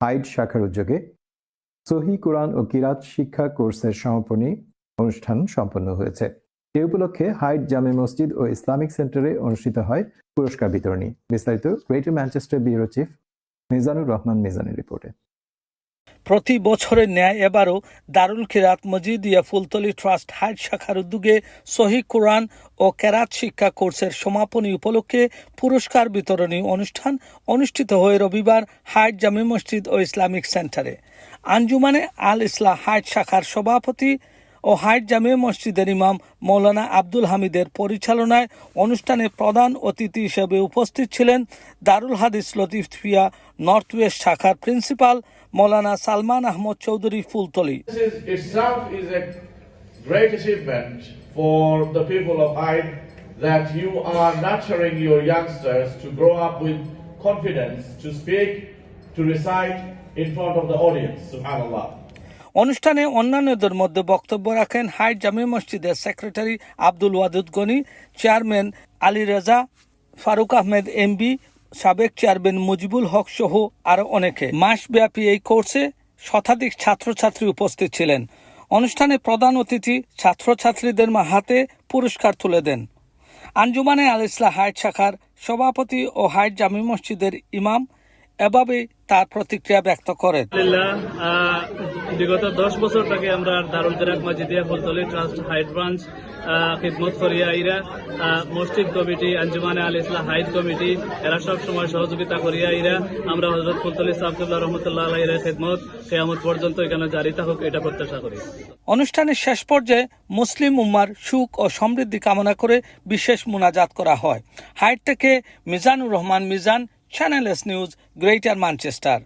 Hide শাখার উদ্যোগে সহিহ কুরআন ও কিরাত শিক্ষা কোর্সের সমাপনী অনুষ্ঠান সম্পন্ন হয়েছে। এ উপলক্ষে হাইড জামে মসজিদ ও ইসলামিক সেন্টারে অনুষ্ঠিত হয় পুরস্কার বিতরণী। বিস্তারিত greater Manchester bureau chief Mizanur Rahman মিজানের রিপোর্টে। প্রতি বছরের ন্যায় এবারও দারুল কিরাত মজিদিয়া ফুলতলী ট্রাস্ট হাইড শাখার উদ্যোগে সহিহ কুরআন ও কেরাত শিক্ষা কোর্সের সমাপনী উপলক্ষে পুরস্কার বিতরণী অনুষ্ঠান অনুষ্ঠিত হয় রবিবার হাইড জামে মসজিদ ও ইসলামিক সেন্টারে। আঞ্জুমানে আল ইসলাহ হাইড শাখার সভাপতি ও হাইড জামে মসজিদের ইমাম মৌলানা আব্দুল হামিদের পরিচালনায় অনুষ্ঠানে প্রধান অতিথি হিসেবে উপস্থিত ছিলেন দারুল হাদিস লতিফিয়া নর্থ ওয়েস্ট শাখার principal Maulana Salman Ahmad Chowdhury Fultali. This itself is a great achievement for the people of Hyde that you are nurturing your youngsters to grow up with confidence, to speak, to recite in front of the audience. Subhanallah. অনুষ্ঠানে অন্যান্যদের মধ্যে বক্তব্য রাখেন Hyde জামে মসজিদের secretary Abdul Wadud Gani, chairman Ali Reza, Faruk Ahmed MB, সাবেক chairman Mujibul Haq সহ আরো অনেকে। মাসব্যাপী এই কোর্সে শতাধিক ছাত্রছাত্রী উপস্থিত ছিলেন। অনুষ্ঠানে প্রধান অতিথি ছাত্রছাত্রীদের হাতে পুরস্কার তুলে দেন। আঞ্জুমানে আল ইসলাহ হাইড শাখার সভাপতি ও হাইড জামে মসজিদের ইমাম এভাবে তার প্রতিক্রিয়া ব্যক্ত করেন। বিগত 10 বছর থেকে আমরা Darul Qirat Majidia Fultali trust Hyde branch খিদমত করিয়া আইরা মসজিদ committee, Anjumane Al Islah Hyde committee এরা সব সময় সহযোগিতা করিয়া আইরা আমরা হযরত ফুলতলী সাবতুল্লাহ রহমতুল্লাহ আলাইহির খিদমত কিয়ামত পর্যন্ত এখানে জারি থাকুক এটা প্রত্যাশা করি। অনুষ্ঠানের শেষ পর্যায়ে মুসলিম উম্মার সুখ ও সমৃদ্ধি কামনা করে বিশেষ মুনাজাত করা হয়। হাইড থেকে Mizanur Rahman Mizan, channel S news, greater Manchester.